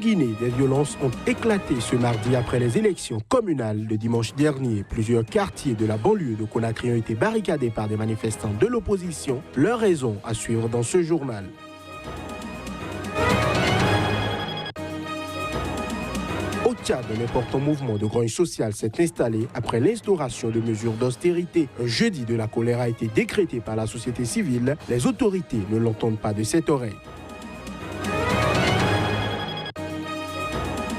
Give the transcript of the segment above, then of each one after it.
Guinée, des violences ont éclaté ce mardi après les élections communales de dimanche dernier. Plusieurs quartiers de la banlieue de Conakry ont été barricadés par des manifestants de l'opposition. Leur raison à suivre dans ce journal. Au Tchad, un important mouvement de grogne sociale s'est installé après l'instauration de mesures d'austérité. Un jeudi de la colère a été décrété par la société civile. Les autorités ne l'entendent pas de cette oreille.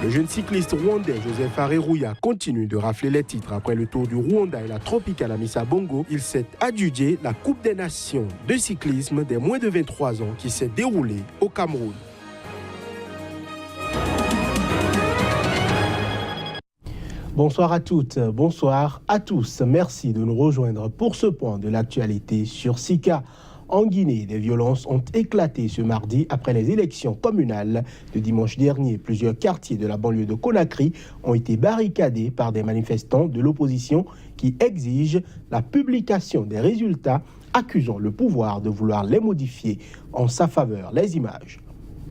Le jeune cycliste rwandais Joseph Areruya continue de rafler les titres après le Tour du Rwanda et la Tropicale Amissa Bongo. Il s'est adjugé la Coupe des Nations de cyclisme des moins de 23 ans qui s'est déroulée au Cameroun. Bonsoir à toutes, bonsoir à tous. Merci de nous rejoindre pour ce point de l'actualité sur Sika. En Guinée, des violences ont éclaté ce mardi après les élections communales de dimanche dernier. Plusieurs quartiers de la banlieue de Conakry ont été barricadés par des manifestants de l'opposition qui exigent la publication des résultats, accusant le pouvoir de vouloir les modifier en sa faveur. Les images.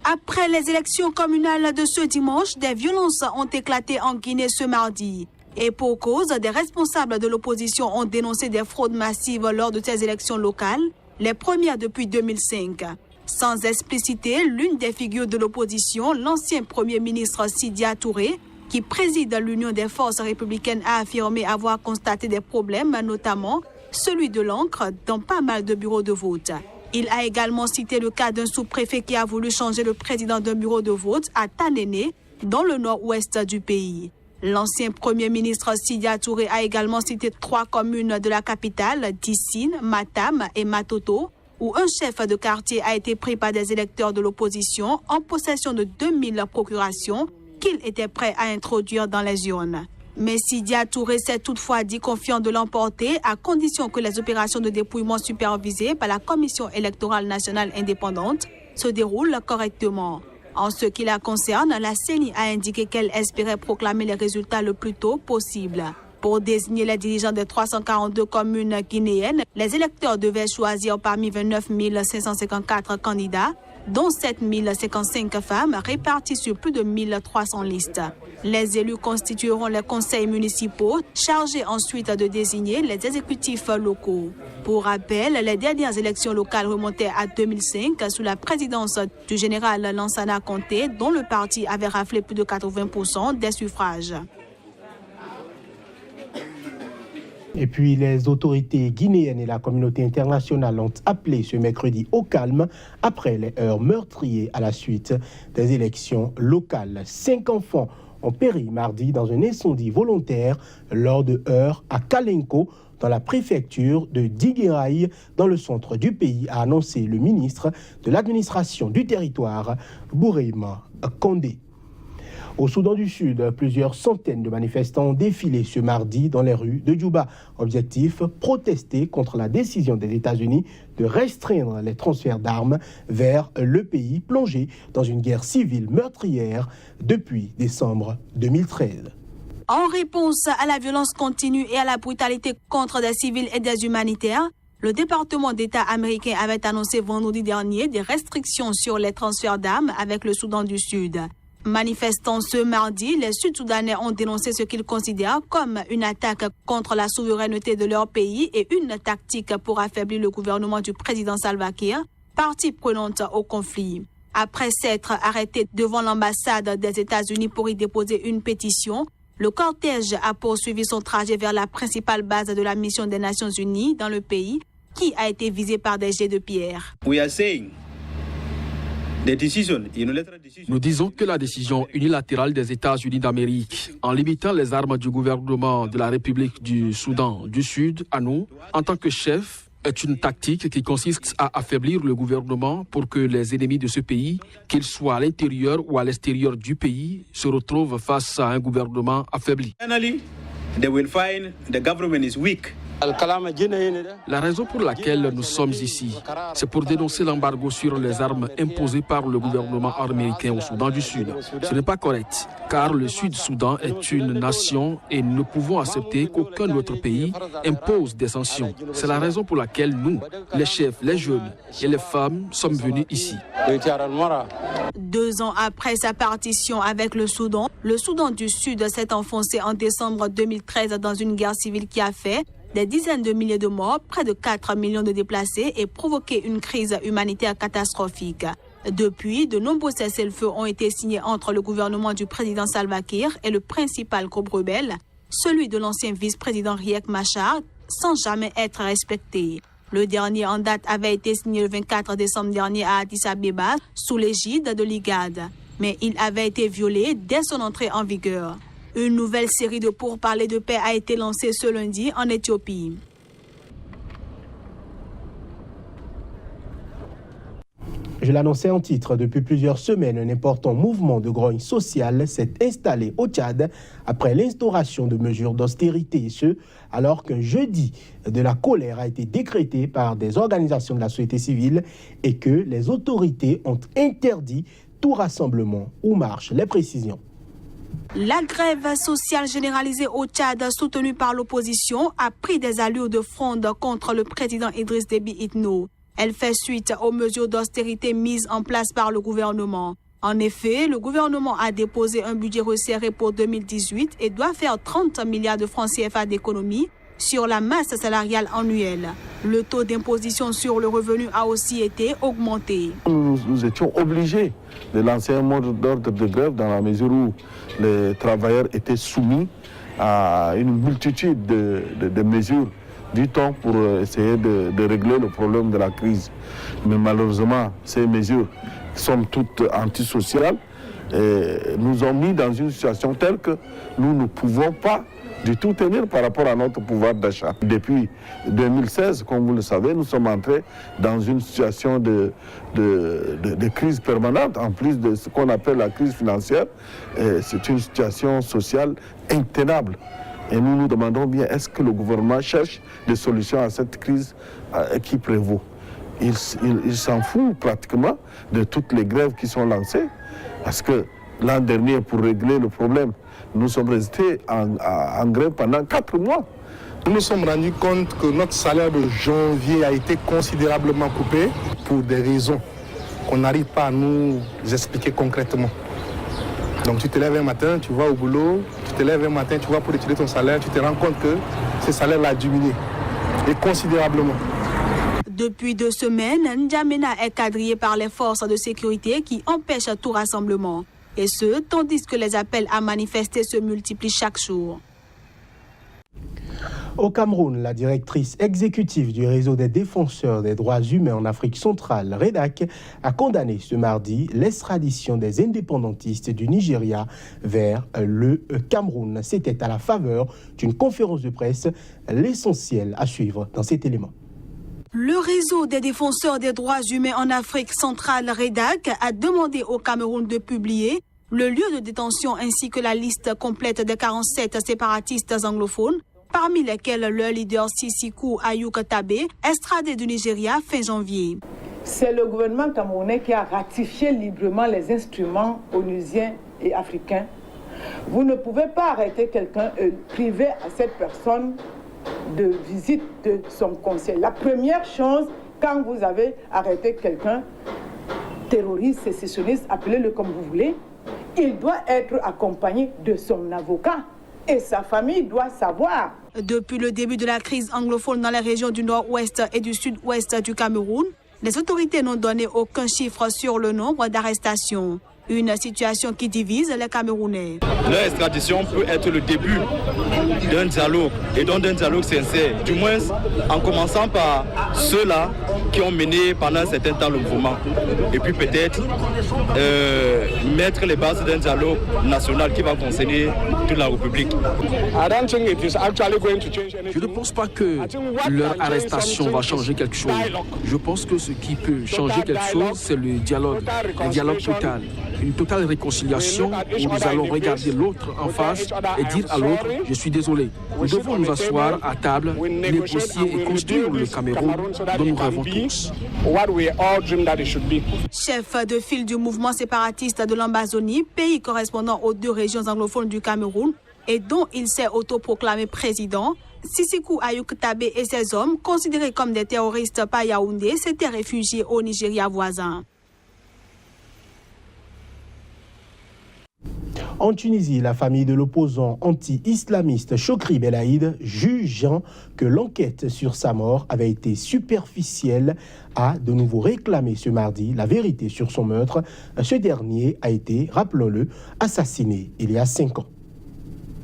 Après les élections communales de ce dimanche, des violences ont éclaté en Guinée ce mardi. Et pour cause, des responsables de l'opposition ont dénoncé des fraudes massives lors de ces élections locales, les premières depuis 2005. Sans expliciter, l'une des figures de l'opposition, l'ancien Premier ministre Sidya Touré, qui préside l'Union des forces républicaines, a affirmé avoir constaté des problèmes, notamment celui de l'encre dans pas mal de bureaux de vote. Il a également cité le cas d'un sous-préfet qui a voulu changer le président d'un bureau de vote à Tanéné, dans le nord-ouest du pays. L'ancien Premier ministre Sidya Touré a également cité 3 communes de la capitale, Dissine, Matam et Matoto, où un chef de quartier a été pris par des électeurs de l'opposition en possession de 2000 procurations qu'il était prêt à introduire dans les urnes. Mais Sidya Touré s'est toutefois dit confiant de l'emporter à condition que les opérations de dépouillement supervisées par la Commission électorale nationale indépendante se déroulent correctement. En ce qui la concerne, la CENI a indiqué qu'elle espérait proclamer les résultats le plus tôt possible. Pour désigner les dirigeants des 342 communes guinéennes, les électeurs devaient choisir parmi 29 554 candidats, dont 7 055 femmes réparties sur plus de 1300 listes. Les élus constitueront les conseils municipaux, chargés ensuite de désigner les exécutifs locaux. Pour rappel, les dernières élections locales remontaient à 2005 sous la présidence du général Lansana Conté, dont le parti avait raflé plus de 80% des suffrages. Et puis les autorités guinéennes et la communauté internationale ont appelé ce mercredi au calme après les heurts meurtriers à la suite des élections locales. 5 enfants ont péri mardi dans un incendie volontaire lors de heurts à Kalenko, dans la préfecture de Diguiraï, dans le centre du pays, a annoncé le ministre de l'administration du territoire, Bourema Kondé. Au Soudan du Sud, plusieurs centaines de manifestants ont défilé ce mardi dans les rues de Djouba. Objectif, protester contre la décision des États-Unis de restreindre les transferts d'armes vers le pays plongé dans une guerre civile meurtrière depuis décembre 2013. En réponse à la violence continue et à la brutalité contre des civils et des humanitaires, le département d'État américain avait annoncé vendredi dernier des restrictions sur les transferts d'armes avec le Soudan du Sud. Manifestant ce mardi, les Sud-Soudanais ont dénoncé ce qu'ils considèrent comme une attaque contre la souveraineté de leur pays et une tactique pour affaiblir le gouvernement du président Salva Kiir, partie prenante au conflit. Après s'être arrêté devant l'ambassade des États-Unis pour y déposer une pétition, le cortège a poursuivi son trajet vers la principale base de la mission des Nations Unies dans le pays, qui a été visée par des jets de pierre. Nous disons que la décision unilatérale des États-Unis d'Amérique, en limitant les armes du gouvernement de la République du Soudan du Sud à nous, en tant que chef, est une tactique qui consiste à affaiblir le gouvernement pour que les ennemis de ce pays, qu'ils soient à l'intérieur ou à l'extérieur du pays, se retrouvent face à un gouvernement affaibli. La raison pour laquelle nous sommes ici, c'est pour dénoncer l'embargo sur les armes imposé par le gouvernement américain au Soudan du Sud. Ce n'est pas correct, car le Sud-Soudan est une nation et nous ne pouvons accepter qu'aucun autre pays impose des sanctions. C'est la raison pour laquelle nous, les chefs, les jeunes et les femmes, sommes venus ici. 2 ans après sa partition avec le Soudan du Sud s'est enfoncé en décembre 2013 dans une guerre civile qui a fait des dizaines de milliers de morts, près de 4 millions de déplacés et provoqué une crise humanitaire catastrophique. Depuis, de nombreux cessez-le-feu ont été signés entre le gouvernement du président Salva Kiir et le principal groupe rebelle, celui de l'ancien vice-président Riek Machar, sans jamais être respecté. Le dernier en date avait été signé le 24 décembre dernier à Addis Abeba sous l'égide de l'IGAD, mais il avait été violé dès son entrée en vigueur. Une nouvelle série de pourparlers de paix a été lancée ce lundi en Éthiopie. Je l'annonçais en titre, depuis plusieurs semaines, un important mouvement de grogne sociale s'est installé au Tchad après l'instauration de mesures d'austérité, et ce, alors qu'un jeudi de la colère a été décrété par des organisations de la société civile et que les autorités ont interdit tout rassemblement ou marche. Les précisions. La grève sociale généralisée au Tchad, soutenue par l'opposition, a pris des allures de fronde contre le président Idriss Déby Itno. Elle fait suite aux mesures d'austérité mises en place par le gouvernement. En effet, le gouvernement a déposé un budget resserré pour 2018 et doit faire 30 milliards de francs CFA d'économie sur la masse salariale annuelle. Le taux d'imposition sur le revenu a aussi été augmenté. Nous étions obligés de lancer un mot d'ordre de grève dans la mesure où les travailleurs étaient soumis à une multitude de mesures du temps pour essayer de régler le problème de la crise. Mais malheureusement, ces mesures sont toutes antisociales et nous ont mis dans une situation telle que nous ne pouvons pas du tout tenir par rapport à notre pouvoir d'achat. Depuis 2016, comme vous le savez, nous sommes entrés dans une situation de crise permanente, en plus de ce qu'on appelle la crise financière. C'est une situation sociale intenable. Et nous nous demandons bien, est-ce que le gouvernement cherche des solutions à cette crise qui prévaut? Il s'en fout pratiquement de toutes les grèves qui sont lancées, parce que l'an dernier, pour régler le problème, nous sommes restés en grève pendant 4 mois. Nous nous sommes rendus compte que notre salaire de janvier a été considérablement coupé pour des raisons qu'on n'arrive pas à nous expliquer concrètement. Donc tu te lèves un matin, tu vas au boulot, tu te lèves un matin, tu vas pour retirer ton salaire, tu te rends compte que ce salaire a diminué, et considérablement. Depuis 2 semaines, N'Djamena est quadrillé par les forces de sécurité qui empêchent tout rassemblement. Et ce, tandis que les appels à manifester se multiplient chaque jour. Au Cameroun, la directrice exécutive du réseau des défenseurs des droits humains en Afrique centrale, REDAC, a condamné ce mardi l'extradition des indépendantistes du Nigeria vers le Cameroun. C'était à la faveur d'une conférence de presse, l'essentiel à suivre dans cet élément. Le réseau des défenseurs des droits humains en Afrique centrale, REDAC, a demandé au Cameroun de publier le lieu de détention ainsi que la liste complète des 47 séparatistes anglophones, parmi lesquels leur leader Sisikou Ayouka Tabé, extradé du Nigeria fin janvier. C'est le gouvernement camerounais qui a ratifié librement les instruments onusiens et africains. Vous ne pouvez pas arrêter quelqu'un et priver à cette personne de visite de son conseil. La première chose, quand vous avez arrêté quelqu'un, terroriste, sécessionniste, appelez-le comme vous voulez, il doit être accompagné de son avocat et sa famille doit savoir. Depuis le début de la crise anglophone dans les régions du nord-ouest et du sud-ouest du Cameroun, les autorités n'ont donné aucun chiffre sur le nombre d'arrestations. Une situation qui divise les Camerounais. Leur extradition peut être le début d'un dialogue, et donc d'un dialogue sincère, du moins en commençant par ceux-là qui ont mené pendant un certain temps le mouvement. Et puis peut-être mettre les bases d'un dialogue national qui va concerner toute la République. Je ne pense pas que leur arrestation va changer quelque chose. Je pense que ce qui peut changer quelque chose, c'est le dialogue total. une totale réconciliation où nous allons regarder l'autre en face et dire à l'autre « je suis désolé ». Nous devons nous asseoir à table, négocier et construire le Cameroun dont nous rêvons tous. Chef de file du mouvement séparatiste de l'Ambazonie, pays correspondant aux 2 régions anglophones du Cameroun et dont il s'est autoproclamé président, Sisikou Ayuk Tabé et ses hommes, considérés comme des terroristes par Yaoundé, s'étaient réfugiés au Nigeria voisin. En Tunisie, la famille de l'opposant anti-islamiste Chokri Belaïd, jugeant que l'enquête sur sa mort avait été superficielle, a de nouveau réclamé ce mardi la vérité sur son meurtre. Ce dernier a été, rappelons-le, assassiné il y a 5 ans.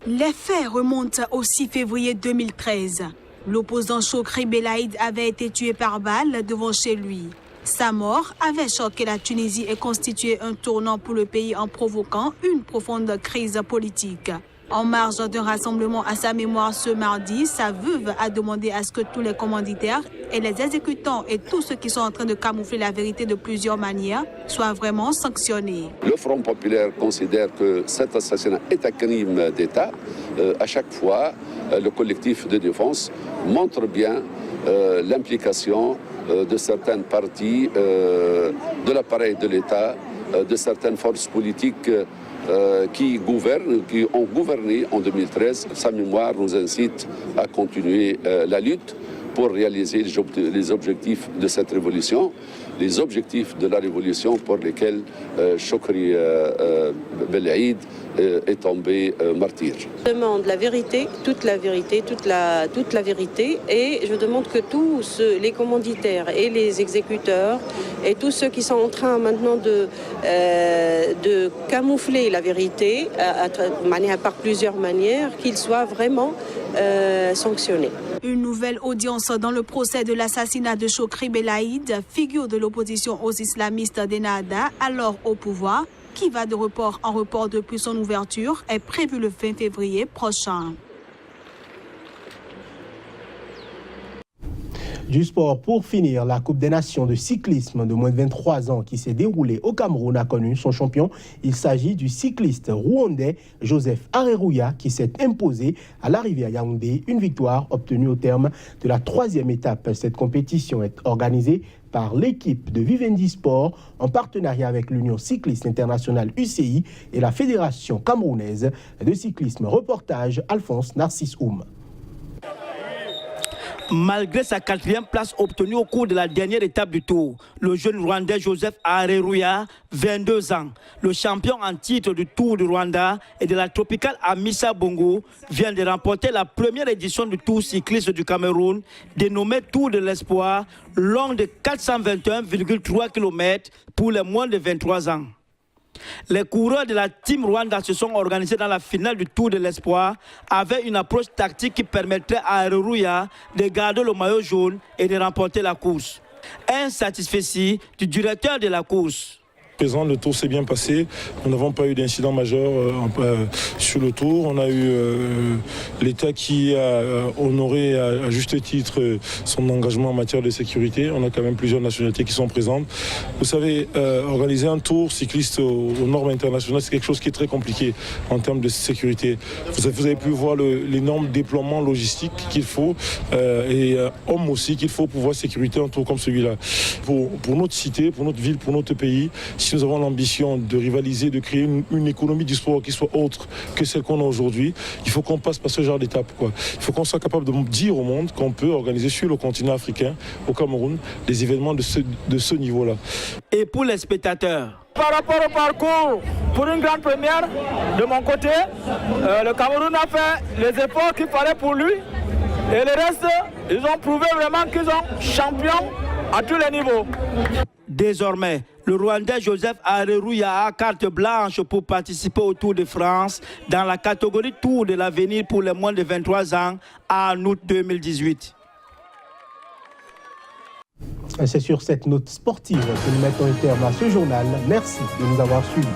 Les faits remontent au 6 février 2013. L'opposant Chokri Belaïd avait été tué par balle devant chez lui. Sa mort avait choqué la Tunisie et constitué un tournant pour le pays en provoquant une profonde crise politique. En marge d'un rassemblement à sa mémoire ce mardi, sa veuve a demandé à ce que tous les commanditaires et les exécutants et tous ceux qui sont en train de camoufler la vérité de plusieurs manières soient vraiment sanctionnés. Le Front populaire considère que cet assassinat est un crime d'État. À chaque fois, le collectif de défense montre bien l'implication de certaines parties de l'appareil de l'État, de certaines forces politiques qui ont gouverné en 2013. Sa mémoire nous incite à continuer la lutte pour réaliser les objectifs de cette révolution, les objectifs de la révolution pour lesquels Chokri Belaïd est tombé martyr. Je demande la vérité, toute la vérité, toute la vérité, et je demande que tous les commanditaires et les exécuteurs et tous ceux qui sont en train maintenant de camoufler la vérité par plusieurs manières, qu'ils soient vraiment sanctionnés. Une nouvelle audience dans le procès de l'assassinat de Chokri Belaïd, figure de l'opposition aux islamistes d'Ennahda, alors au pouvoir, qui va de report en report depuis son ouverture, est prévue le 20 février prochain. Du sport, pour finir, la Coupe des Nations de cyclisme de moins de 23 ans qui s'est déroulée au Cameroun a connu son champion. Il s'agit du cycliste rwandais Joseph Areruya qui s'est imposé à l'arrivée à Yaoundé. Une victoire obtenue au terme de la 3e étape. Cette compétition est organisée par l'équipe de Vivendi Sport en partenariat avec l'Union cycliste internationale UCI et la Fédération camerounaise de cyclisme. Reportage Alphonse Narcisse Oum. Malgré sa 4e place obtenue au cours de la dernière étape du Tour, le jeune Rwandais Joseph Areruya, 22 ans, le champion en titre du Tour du Rwanda et de la tropicale Amissa Bongo, vient de remporter la première édition du Tour cycliste du Cameroun, dénommé Tour de l'Espoir, long de 421,3 km pour les moins de 23 ans. Les coureurs de la Team Rwanda se sont organisés dans la finale du Tour de l'Espoir avec une approche tactique qui permettrait à Areruya de garder le maillot jaune et de remporter la course. Insatisfait du directeur de la course. Présent, le tour s'est bien passé. Nous n'avons pas eu d'incident majeur sur le tour. On a eu l'État qui a honoré à juste titre son engagement en matière de sécurité. On a quand même plusieurs nationalités qui sont présentes. Vous savez, organiser un tour cycliste aux normes internationales, c'est quelque chose qui est très compliqué en termes de sécurité. Vous avez pu voir l'énorme déploiement logistique qu'il faut et hommes aussi qu'il faut pour pouvoir sécurité un tour comme celui-là. Pour notre cité, pour notre ville, pour notre pays, si nous avons l'ambition de rivaliser, de créer une économie du sport qui soit autre que celle qu'on a aujourd'hui, il faut qu'on passe par ce genre d'étape. Il faut qu'on soit capable de dire au monde qu'on peut organiser sur le continent africain, au Cameroun, des événements de ce niveau-là. Et pour les spectateurs? Par rapport au parcours, pour une grande première, de mon côté, le Cameroun a fait les efforts qu'il fallait pour lui. Et le reste, ils ont prouvé vraiment qu'ils sont champions à tous les niveaux. Désormais, le Rwandais Joseph Areruya a carte blanche pour participer au Tour de France dans la catégorie Tour de l'avenir pour les moins de 23 ans en août 2018. C'est sur cette note sportive que nous mettons un terme à ce journal. Merci de nous avoir suivis.